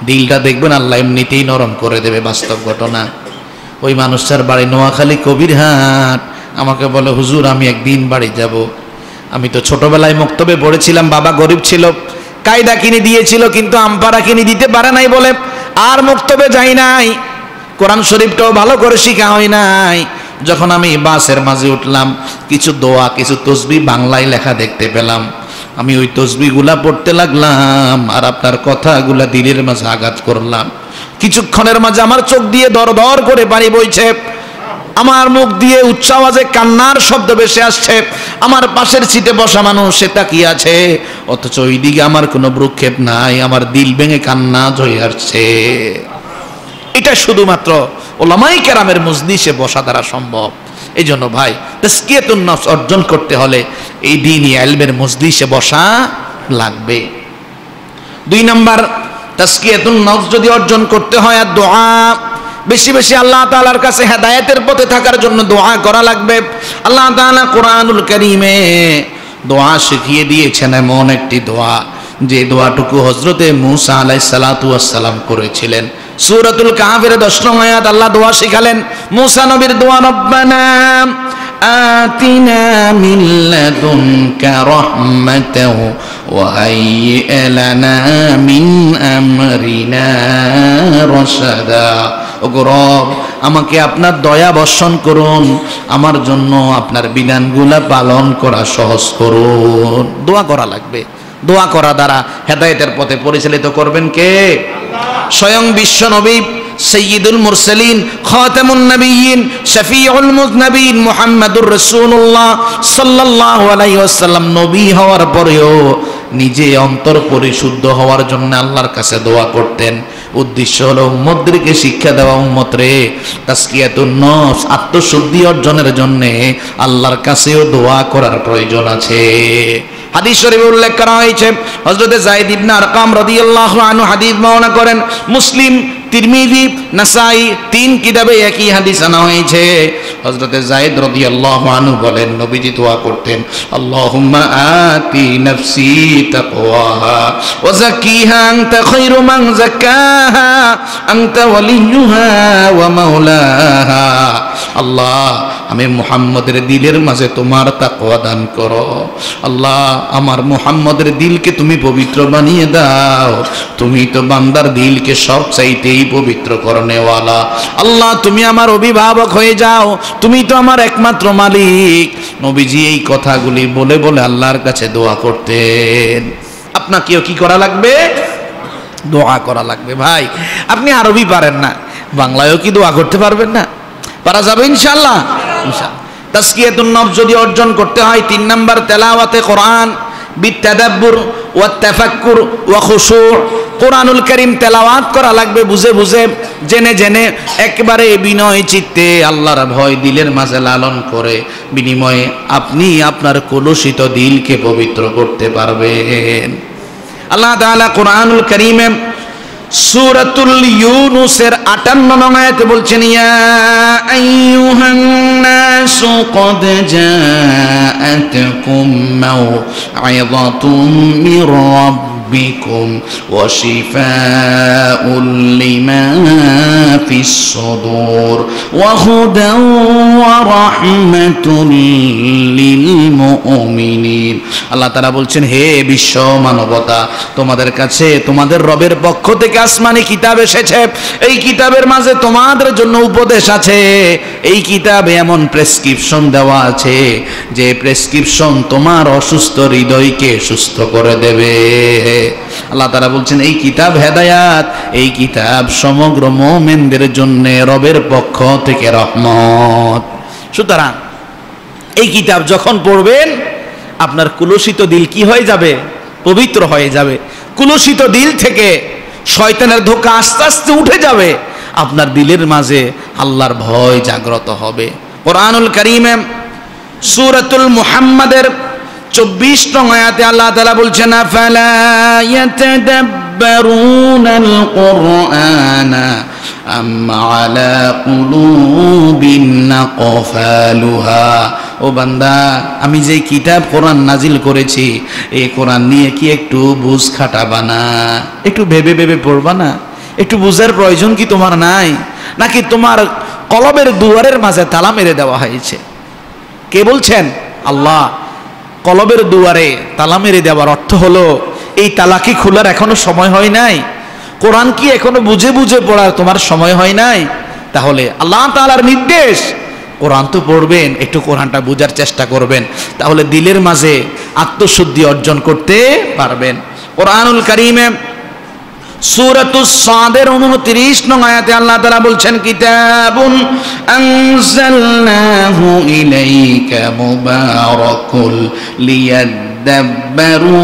দিলটা দেখবেন আল্লাহ এমনিতেই নরম করে দেবে। বাস্তব ঘটনা। ওই মানুষটার বাড়ি নোয়াখালী কবিরহাট। আমাকে বলে, হুজুর আমি একদিন বাড়ি যাব। আমি তো ছোটবেলায় মক্তবে পড়েছিলাম, বাবা গরিব ছিল, কায়দা কিনে দিয়েছিল, কিন্তু আমপারা কিনে দিতে পারে নাই বলে আর মক্তবে যাই নাই। কোরআন শরীফটাও ভালো করে শিখা হয় নাই। যখন আমি বাসের মাঝে উঠলাম, কিছু দোয়া, কিছু তসবিহ বাংলায় লেখা দেখতে পেলাম। আমি ওই তসবিহগুলা পড়তে লাগলাম আর আপনার কথাগুলা দিলের মাঝে আঘাত করলাম। কিছুক্ষণের মাঝে আমার চোখ দিয়ে দর দর করে পানি বইছে, আমার মুখ দিয়ে উচ্চ আওয়াজে কান্নার শব্দ ভেসে আসছে। আমার পাশের সিটে বসা মানুষ সে তাকিয়ে আছে, অথচ ওইদিকে আমার কোনো ভ্রুক্ষেপ নাই, আমার দিল ভেঙে কান্না ঝরে আসছে। এটা শুধুমাত্র উলামায়ে কেরামের মজলিসে বসা দ্বারা সম্ভব। এই জন্য ভাই, তাজকিয়াতুন নফস অর্জন করতে হলে এই দ্বীনি ইলমের মজলিসে বসা লাগবে। 2 নাম্বার, তাজকিয়াতুন নফস যদি অর্জন করতে হয়, আর দোয়া বেশি বেশি আল্লাহ তাআলার কাছে হেদায়েতের পথে থাকার জন্য দোয়া করা লাগবে। আল্লাহ তাআলা কোরআনুল কারীমে দোয়া শিখিয়ে দিয়েছেন, এমন একটি দোয়া যে দোয়াটুকু হযরতে মূসা আলাইহিস সালাতু ওয়াস সালাম করেছিলেন। সূরাতুল কাহফের 10 নং আয়াত আল্লাহ দোয়া শিখালেন, মূসা নবীর দোয়া, রব্বানা আতিনা মিন লাদুনকা রাহমাতাও ওয়া হাইয়্ লানা মিন আমরিনা রাশাদা। ওগো রব, আমাকে আপনার দয়া বর্ষণ করুন, আমার জন্য আপনার বিধানগুলা পালন করা সহজ করুন। দোয়া করা লাগবে। দোয়া করা দ্বারা হেদায়েতের পথে পরিচালিত করবেন কে? স্বয়ং বিশ্ব নবী সাইয়্যিদুল মুরসালিন, খাতামুন নবিয়্যিন, শফিউল মুযনিবিন মুহাম্মাদুর রাসূলুল্লাহ সাল্লাল্লাহু আলাইহি ওয়াসাল্লাম নবী হওয়ার পরেও নিজে অন্তর পরিশুদ্ধ হওয়ার জন্য আল্লাহর কাছে দোয়া করতেন। উদ্দেশ্য হলো উম্মতদেরকে শিক্ষা দেওয়া, উম্মত রে তাজকিয়াতুন নফস আত্মশুদ্ধি অর্জনের জন্য আল্লাহর কাছেও দোয়া করার প্রয়োজন আছে। হাদিস শরীফে উল্লেখ করা হয়েছে, হযরতে যায়েদ ইবনে আরকাম রাদিয়াল্লাহু আনহু হাদিস বর্ণনা করেন। মুসলিম, তিরমিজি, নাসাই 3 কিতাবে একই হাদিস আনা হয়েছে। হযরতে যায়েদ রাদিয়াল্লাহু আনহু বলেন, নবীজি দোয়া করতেন, আল্লাহুম্মা আতি নাফসি তাকওয়াহা ওয়া যাক্কিহা আনতা খায়রু মান যাক্কাহা আনতা ওয়ালিয়ুহা ওয়া মাওলাহা। আল্লাহ, আমি মুহাম্মদের দিলের মাঝে তোমার তাকওয়া দান করো। আল্লাহ, আমার মুহাম্মদের দিলকে তুমি পবিত্র বানিয়ে দাও। তুমি তো বান্দার দিলকে সবচাইতেই পবিত্র করনেওয়ালা। আল্লাহ, তুমি আমার অভিভাবক হয়ে যাও, তুমি তো আমার একমাত্র মালিক। নবীজি এই কথাগুলি বলে বলে আল্লাহর কাছে দোয়া করতেন। আপনাকেও কি করা লাগবে? দোয়া করা লাগবে। ভাই, আপনি আরবি পারেন না, বাংলায়ও কি দোয়া করতে পারবেন না? পারা যাবে ইনশাআল্লাহ। ইনশাআল্লাহ। তাজকিয়াতুন নফস যদি অর্জন করতে হয়, 3 নাম্বার, তেলাওয়াতে কোরআন বিতাদাব্বুর ওয়া তাফাক্কুর ওয়া খুশু'। কোরআনুল কারীম তেলাওয়াত করা লাগবে বুঝে বুঝে, জেনে জেনে, একেবারে বিনয় চিত্তে আল্লাহর ভয় দিলের মাঝে লালন করে। বিনিময়ে আপনি আপনার কলুষিত দিলকে পবিত্র করতে পারবেন। আল্লাহ তাআলা কোরআনুল কারীমে সূরাতুল ইউনুসের 58 নং আয়াতে বলছেন, ইয়া আইয়ুহান নাসু ক্বাদ জাআতকুম মাউইযাতুম মির রাব্বিকুম ওয়া শিফাউল লিমা ফিস সুদূর ওয়া হুদাও ওয়া রাহমাতুল লিল মুমিনিন। আল্লাহ তাআলা বলছেন, হে বিশ্ব মানবতা, তোমাদের কাছে তোমাদের রবের পক্ষ থেকে আসমানি কিতাব এসেছে। এই কিতাবের মাঝে তোমাদের জন্য উপদেশ আছে। এই কিতাবে এমন প্রেসক্রিপশন দেওয়া আছে যে প্রেসক্রিপশন তোমার অসুস্থ হৃদয়কে সুস্থ করে দেবে। আল্লাহ তাআলা বলছেন, এই কিতাব হেদায়াত, এই কিতাব সমগ্র মুমিনদের জন্য রবের পক্ষ থেকে রহমত। সুতরাং এই কিতাব যখন পড়বেন আপনার কুলুষিত দিল কি হয়ে যাবে? পবিত্র হয়ে যাবে। কুলুষিত দিল থেকে শয়তানের ধোঁকা আস্তে আস্তে উঠে যাবে। আপনার দিলের মাঝে আল্লাহর ভয় জাগ্রত হবে। কোরআনুল কারীমে সূরাতুল মুহাম্মাদের 24 নং আয়াতে আল্লাহ তাআলা বলছেন, আফালা ইয়াতাদাব্বারুনাল কুরআনা আম আলা কুলুবিন আকফালুহা। ও বান্দা, আমি যে কিতাব কোরআন নাজিল করেছি, এই কোরআন নিয়ে কি একটু বুঝ খাটাবা না? একটু ভেবে ভেবে পড়বা না? একটু বুঝার প্রয়োজন কি তোমার নাই? নাকি তোমার কলবের দুয়ারের মাঝে তালা মেরে দেওয়া হয়েছে? কে বলছেন? আল্লাহ। কলবের দুয়ারে তালা মেরে দেওয়ার অর্থ হলো এই তালা কি খোলার এখনো সময় হয় নাই? কোরআন কি এখনো বুঝে বুঝে পড়ার তোমার সময় হয় নাই? তাহলে আল্লাহ তাআলার নির্দেশ, কোরআন তো পড়বেন, একটু কোরআনটা বোঝার চেষ্টা করবেন, তাহলে দিলের মাঝে আত্মশুদ্ধি অর্জন করতে পারবেন। কোরআনুল কারীমে সূরাতুস সাদের 29 নং আয়াতে আল্লাহ তাআলা বলছেন, কিতাবুন আনজালনাহু ইলাইকা মুবারাকুল লিয়াদাব্বারু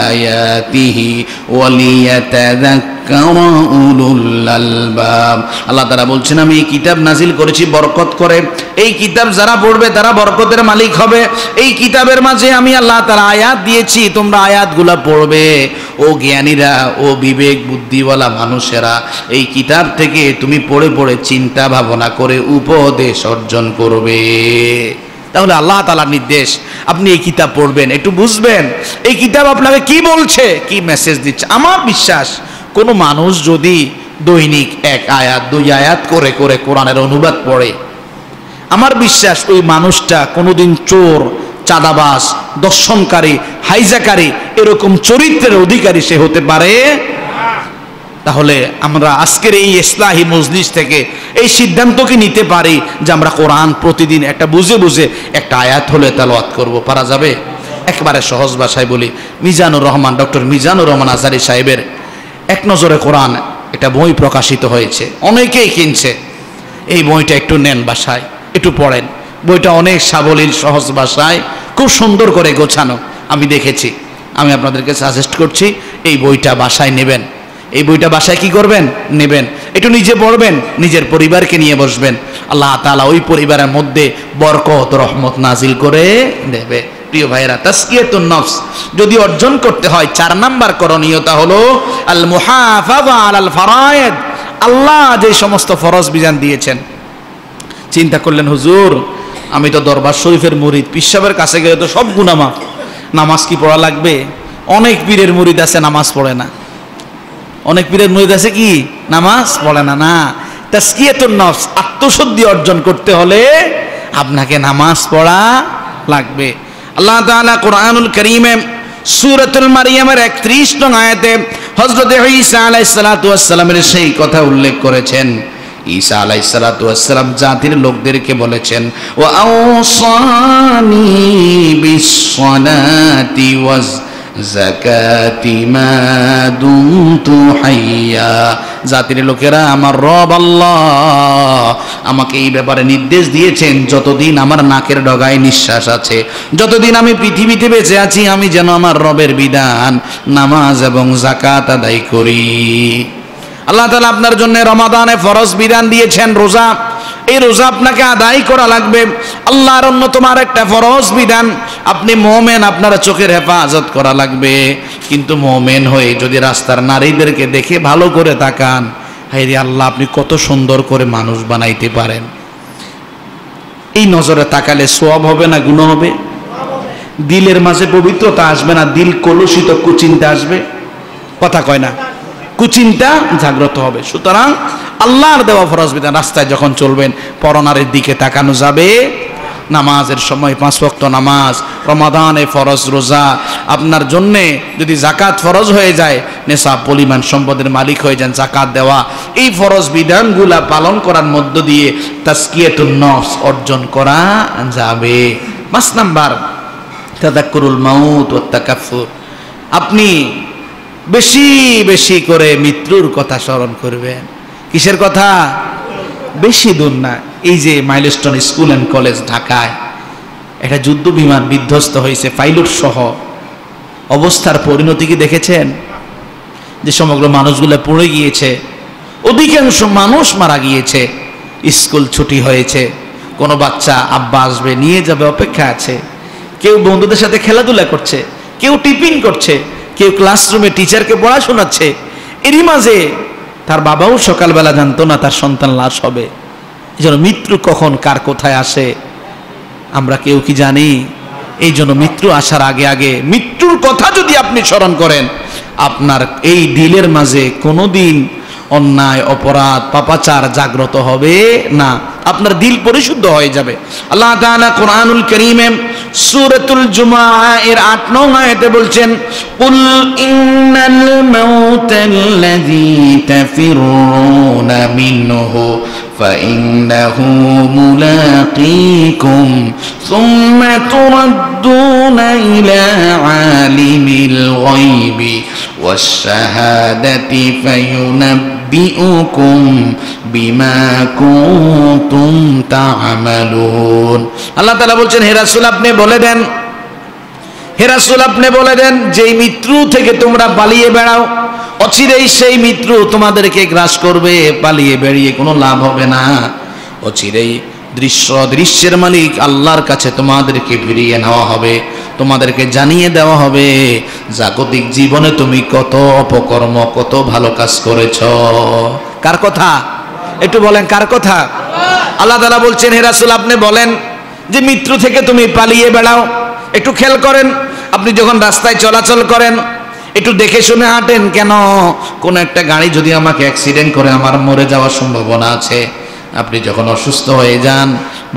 আয়াতিহি ওয়া লিয়াতাযাক্কারা উলুল আলবাব। আল্লাহ তাআলা বলছেন, আমি এই কিতাব নাজিল করেছি বরকত করে। এই কিতাব যারা পড়বে তারা বরকতের মালিক হবে। এই কিতাবের মাঝে আমি আল্লাহ তাআলা আয়াত দিয়েছি, তোমরা আয়াতগুলো পড়বে। ও জ্ঞানীরা, ও বিবেক বুদ্ধিওয়ালা মানুষেরা, এই কিতাব থেকে তুমি পড়ে পড়ে চিন্তা ভাবনা করে উপদেশ অর্জন করবে। তাহলে আল্লাহ তাআলার নির্দেশ, আপনি এই কিতাব পড়বেন, একটু বুঝবেন এই কিতাব আপনাকে কি বলছে, কি মেসেজ দিচ্ছে। আমার বিশ্বাস, কোনো মানুষ যদি দৈনিক 1 আয়াত 2 আয়াত করে করে কোরআনের অনুবাদ পড়ে, আমার বিশ্বাস ওই মানুষটা কোনোদিন চোর, চাঁদাবাজ, দর্শনকারী, হাইজাকারী এরকম চরিত্রের অধিকারী সে হতে পারে। তাহলে আমরা আজকের এই ইসলাহি মজলিস থেকে এই সিদ্ধান্ত কি নিতে পারি যে আমরা কোরআন প্রতিদিন একটা বুঝে বুঝে একটা আয়াত হলে তেলাওয়াত করব? পারা যাবে? একেবারে সহজ ভাষায় বলি, মিজানুর রহমান, ডক্টর মিজানুর রহমান আজহারী সাহেবের এক নজরে কোরআন একটা বই প্রকাশিত হয়েছে, অনেকেই কিনছে। এই বইটা একটু নেন বাসায়, একটু পড়েন। বইটা অনেক সাবলীল সহজ ভাষায় খুব সুন্দর করে গোছানো, আমি দেখেছি। আমি আপনাদেরকে সাজেস্ট করছি এই বইটা বাসায় নেবেন। এই বইটা বাসায় কি করবেন? নেবেন, একটু নিজে পড়বেন, নিজের পরিবারকে নিয়ে বসবেন। আল্লাহ তাআলা ওই পরিবারের মধ্যে বরকত রহমত নাজিল করে দেবে। প্রিয় ভাইরা, তাসকিয়াতুন নফস যদি অর্জন করতে হয়, 4 নাম্বার করণীয়তা হলো আল মুহাফাযা আলাল ফারায়েদ। আল্লাহ যে সমস্ত ফরজ বিধান দিয়েছেন, চিন্তা করলেন, হুজুর আমি তো দরবার শরীফের মুরিদ, পীর সাহেবের কাছে গেলে তো সব গুনাহ মাফ, নামাজ কি পড়া লাগবে? অনেক পীরের মুরিদ আছে নামাজ পড়ে না, অনেক পীরের মুরিদ আছে কি নামাজ পড়ে না। না, তাসকিয়াতুন নফস, আত্মশুদ্ধি অর্জন করতে হলে আপনাকে নামাজ পড়া লাগবে। আল্লাহ তাআলা কোরআনুল কারীমে সূরাতুল মারইয়ামের 31 নং আয়াতে হযরত ঈসা আলাইহিস সালাতু ওয়াস সালামের সেই কথা উল্লেখ করেছেন। ঈসা আলাইহিস সালাতু ওয়াস সালাম জাতির লোকদেরকে বলেছেন, ওয়া আওসানি বিস সালাতি ওয়াজ যাকাতি মা দুমতু হাইয়া। জাতির লোকেরা, আমার রব আল্লাহ আমাকে এই ব্যাপারে নির্দেশ দিয়েছেন, যতদিন আমার নাকের ডগায় নিঃশ্বাস আছে, যতদিন আমি পৃথিবীতে বেঁচে আছি, আমি যেন আমার রবের বিধান নামাজ এবং যাকাত আদায় করি। আল্লাহ তাআলা আপনার জন্য রমাদানে ফরজ বিধান দিয়েছেন রোজা। এই রোজা আপনাকে আদায় করা লাগবে। আল্লাহর অন্যতম আরেকটা ফরজ বিধান, আপনি মুমিন, আপনার চোখের হেফাজত করা লাগবে। কিন্তু মুমিন হয়ে যদি রাস্তার নারীদেরকে দেখে ভালো করে তাকান, হায়রে আল্লাহ আপনি কত সুন্দর করে মানুষ বানাইতে পারেন, এই নজরে তাকালে সওয়াব হবে না গুনাহ হবে? দিলের মাঝে পবিত্রতা আসবে না, দিল কলুষিত, কুচিন্তা আসবে, কথা কয় না, কুচিন্তা জাগ্রত হবে। সুতরাং আল্লাহর দেওয়া ফরজ বিধান, রাস্তায় যখন চলবেন পরনারের দিকে তাকানো যাবে, নামাজের সময় 5 ওয়াক্ত নামাজ, রমাদানে ফরজ রোজা, আপনার জন্যে যদি জাকাত ফরজ হয়ে যায়, নেশাব পরিমাণ সম্পদের মালিক হয়ে যান, জাকাত দেওয়া, এই ফরজ বিধানগুলা পালন করার মধ্য দিয়ে তাজকিয়াতুন নফস অর্জন করা যাবে। 5 নাম্বার তাযাক্কুরুল মাউত ওয়াত তাকাফফুর, আপনি বেশি বেশি করে মৃত্যুর কথা স্মরণ করবেন। কিসের কথা? বেশি দূর না, এই যে মাইলস্টোন স্কুল অ্যান্ড কলেজ ঢাকায় একটা যুদ্ধ বিমান বিধ্বস্ত হয়েছে পাইলট সহ, অবস্থার পরিণতি কি দেখেছেন? যে সমগ্র মানুষগুলো পড়ে গিয়েছে, অধিকাংশ মানুষ মারা গিয়েছে, স্কুল ছুটি হয়েছে, কোনো বাচ্চা আব্বা আসবে নিয়ে যাবে অপেক্ষা আছে, কেউ বন্ধুদের সাথে খেলাধুলা করছে, কেউ টিফিন করছে, কেউ ক্লাসরুমে টিচারকে পড়া শোনাচ্ছে। এরই মাঝে তার বাবাও সকালবেলা জানতো না তার সন্তান লাশ হবে। এই জন্য মৃত্যু কখন কার কোথায় আসে আমরা কেউ কি জানি? এই জন্য মৃত্যু আসার আগে আগে মৃত্যুর কথা যদি আপনি স্মরণ করেন, আপনার এই দিলের মাঝে কোনোদিন অন্যায়, অপরাধ, পাপাচার জাগ্রত হবে না, আপনার দিল পরিশুদ্ধ হয়ে যাবে। আল্লাহ তাআলা কোরআনুল কারীমে সূরাতুল জুমআ এর 8 নং আয়াতে বলছেন, কুল ইন্নাল মাউতাল্লাযী তাফিরুনা মিনহু ফাইন্নাহু মুলাকীকুম সুম্মা তুরাদ্দুনা ইলা আলিমিল গায়বি ওয়াশ শাহাদাতি ফায়ুনাব্বিউকুম বিমা কুনতুম তা'মালুন। আল্লাহ তাআলা বলছেন, হে রাসূল আপনি বলে দেন, হে রাসূল আপনি বলে দেন, যেই মৃত্যু থেকে তোমরা পালিয়ে বেড়াও অচিরেই সেই মৃত্যু তোমাদেরকে গ্রাস করবে, পালিয়ে বেরিয়ে কোনো লাভ হবে না। অচিরেই দৃশ্যের মালিক আল্লাহর কাছে তোমাদেরকে ফিরিয়ে নেওয়া হবে, তোমাদেরকে জানিয়ে দেওয়া হবে জাগতিক জীবনে তুমি কত অপকর্ম, কত ভালো কাজ করেছ। কার কথা? একটু বলেন কার কথা? আল্লাহ তাআলা বলছেন, হে রাসূল আপনি বলেন যে মৃত্যু থেকে তুমি পালিয়ে বেড়াও। একটু খেয়াল করেন, আপনি যখন রাস্তায় চলাচল করেন একটু দেখে শুনে হাঁটেন। কেন? কোন একটা গাড়ি যদি আমাকে অ্যাক্সিডেন্ট করে আমার মরে যাওয়ার সম্ভাবনা আছে। আপনি যখন অসুস্থ হয়ে যান,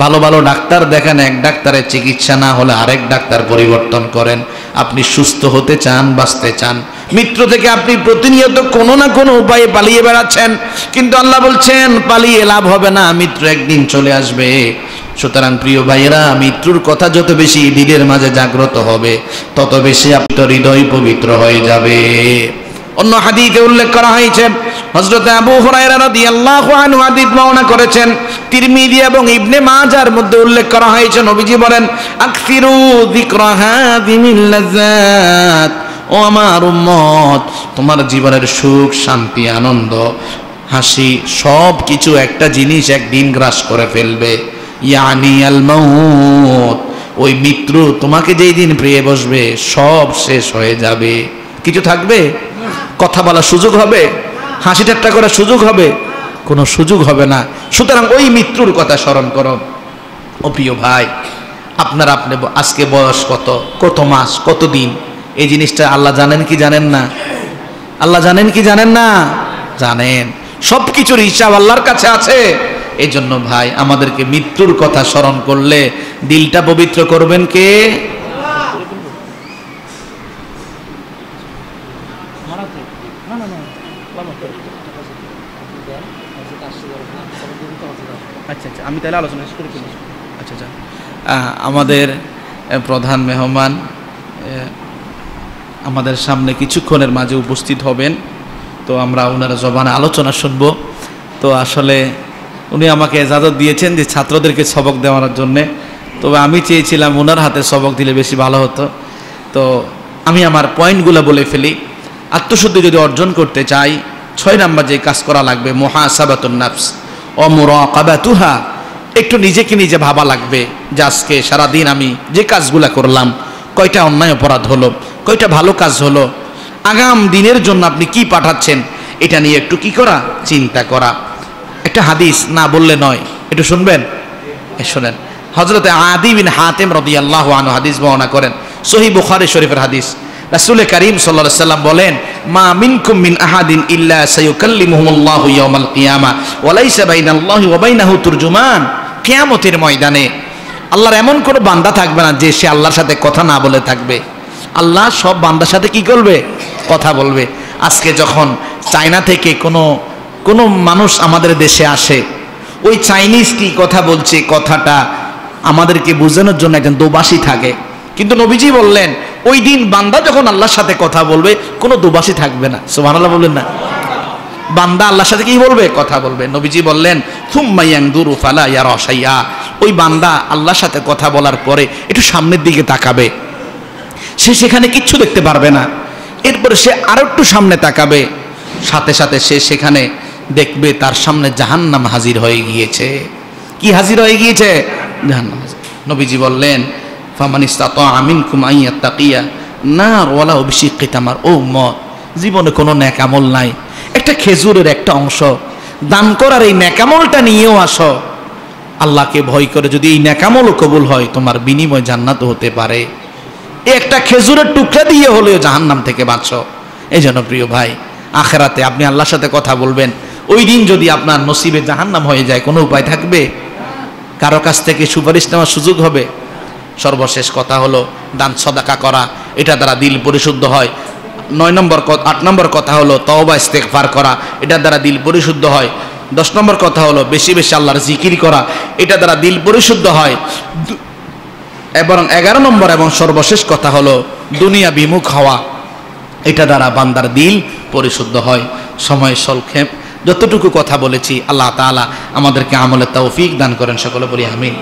ভালো ভালো ডাক্তার দেখেন, এক ডাক্তারের চিকিৎসা না হলে আরেক ডাক্তার পরিবর্তন করেন। আপনি সুস্থ হতে চান, বাঁচতে চান, মৃত্যু থেকে আপনি প্রতিনিয়ত কোনো না কোনো উপায়ে পালিয়ে বেড়াচ্ছেন, কিন্তু আল্লাহ বলছেন পালিয়ে লাভ হবে না, মৃত্যু একদিন চলে আসবে। সুতরাং প্রিয় ভাইয়েরা, মৃত্যুর কথা যত বেশি দিলের মাঝে জাগ্রত হবে, তত বেশি আপনার হৃদয় পবিত্র হয়ে যাবে। অন্য হাদিসে উল্লেখ করা হয়েছে, হযরত আবু হুরায়রা রাদিয়াল্লাহু আনহু হাদিস বর্ণনা করেছেন, তিরমিজি এবং ইবনে মাজাহর মধ্যে উল্লেখ করা হয়েছে, নবীজি বলেন, আকসিরু যিকরা হাযিহিল লাযাত, ও আমার উম্মত, তোমার জীবনের সুখ, শান্তি, আনন্দ, হাসি সব কিছু একটা জিনিস একদিন গ্রাস করে ফেলবে, ইয়ানি আল মাউত, ওই মৃত্যু তোমাকে যেই দিন পেয়ে বসবে সব শেষ হয়ে যাবে। কিছু থাকবে? কথা বলার সুযোগ হবে? হাসি ঠাট্টা করার সুযোগ হবে? কোনো সুযোগ হবে না। সুতরাং ওই মৃত্যুর কথা স্মরণ করো। ও প্রিয় ভাই, আপনি আজকে বয়স কত, কত মাস, কত দিন, এই জিনিসটা আল্লাহ জানেন কি জানেন না? আল্লাহ জানেন কি জানেন না? জানেন। সব কিছুর হিসাব আল্লাহর কাছে আছে। এই জন্য ভাই, আমাদেরকে মৃত্যুর কথা স্মরণ করলে দিলটা পবিত্র করবেন কে? আচ্ছা আচ্ছা, আমি তাহলে আলোচনা শুরু করি। আচ্ছা আচ্ছা, আমাদের প্রধান মেহমান আমাদের সামনে কিছুক্ষণের মাঝে উপস্থিত হবেন, তো আমরা ওনার জবানে আলোচনা শুনব। তো আসলে উনি আমাকে ইজাজত দিয়েছেন যে ছাত্রদেরকে সবক দেওয়ার জন্যে, তবে আমি চেয়েছিলাম ওনার হাতে সবক দিলে বেশি ভালো হতো। তো আমি আমার পয়েন্টগুলো বলে ফেলি। আত্মশুদ্ধি যদি অর্জন করতে চাই, 6 নাম্বার যে কাজ করা লাগবে, মুহাসাবাতুন নাফস ও মুরাকাবাতুহা, একটু নিজেকে নিজে ভাবা লাগবে যে আজকে সারাদিন আমি যে কাজগুলো করলাম, কয়টা অন্যায় অপরাধ হলো, কয়টা ভালো কাজ হলো, আগাম দিনের জন্য আপনি কি পাঠাচ্ছেন, এটা নিয়ে একটু কি করা, চিন্তা করা। একটা হাদিস না বললে নয়, একটু শুনবেন? শোনেন, হযরতে আদি বিন হাতেম রাদিয়াল্লাহু আনহু হাদিস বর্ণনা করেন, সহিহ বুখারী শরীফের হাদিস। রাসূল করিম সাল্লাল্লাহু আলাইহি সাল্লাম বলেন, মা মিনকুম মিন আহাদিন ইল্লা সায়ুকাল্লিমুহুমুল্লাহু ইয়াওমাল কিয়ামা ওয়া লাইসা বাইনাল্লাহি ওয়া বাইনাহু তুরজুমান। কিয়ামতের ময়দানে আল্লাহর এমন কোনো বান্দা থাকবে না যে সে আল্লাহর সাথে কথা না বলে থাকবে। আল্লাহ সব বান্দার সাথে কি করবে? কথা বলবে। আজকে যখন চায়না থেকে কোনো মানুষ আমাদের দেশে আসে, ওই চাইনিজ কি কথা বলছে, কথাটা আমাদেরকে বোঝানোর জন্য একজন দোভাষী থাকে। কিন্তু নবীজি বললেন, ওই দিন বান্দা যখন আল্লাহর সাথে কথা বলবে কোনো দোভাষী থাকবে না। সুবহানাল্লাহ বললেন না? বান্দা আল্লাহর সাথে কি বলবে? কথা বলবে। নবীজি বললেন, থুম্মা ইয়ানদুরু ফালা ইয়ারা শাইআ। ওই বান্দা আল্লাহর সাথে কথা বলার পরে একটু সামনের দিকে তাকাবে, সে সেখানে কিচ্ছু দেখতে পারবে না। এরপরে সে আরো একটু সামনে তাকাবে, সাথে সাথে সে সেখানে দেখবে তার সামনে জাহান্নাম হাজির হয়ে গিয়েছে। কি হাজির হয়ে গিয়েছে? জাহান্নাম। নবীজি বললেন, ফামান ইসতাতা মিনকুম আন ইয়াত্তাকিয়া নার ওয়ালাউ বিশিক্কি তামার। ও উম্মত, জীবনে কোনো নেক আমল নাই, একটা খেজুরের একটা অংশ দান করার এই নেক আমলটা নিয়েও আসো। আল্লাহকে ভয় করে যদি এই নেক আমলও কবুল হয়, তোমার বিনিময় জান্নাত হতে পারে। একটা খেজুরের টুকরা দিয়ে হলেও জাহান্নাম থেকে বাঁচো। এই জন্য প্রিয় ভাই, আখেরাতে আপনি আল্লাহর সাথে কথা বলবেন, ওই দিন যদি আপনার নসিবে জাহান্নাম হয়ে যায়, কোনো উপায় থাকবে? কারো কাছ থেকে সুপারিশ নেওয়ার সুযোগ হবে? সর্বশেষ কথা হলো দান সদাকা করা, এটা দ্বারা দিল পরিশুদ্ধ হয়। 8 নম্বর কথা হলো তওবা ইস্তেগফার করা, এটা দ্বারা দিল পরিশুদ্ধ হয়। 10 নম্বর কথা হলো বেশি বেশি আল্লাহর জিকির করা, এটা দ্বারা দিল পরিশুদ্ধ হয়। এবং 11 নম্বর এবং সর্বশেষ কথা হলো দুনিয়া বিমুখ হওয়া, এটা দ্বারা বান্দার দিল পরিশুদ্ধ হয়। সময় সংক্ষেপ, যতটুকু কথা বলেছি আল্লাহ তাআলা আমাদেরকে আমলের তৌফিক দান করেন, সকলে বলি আমিন।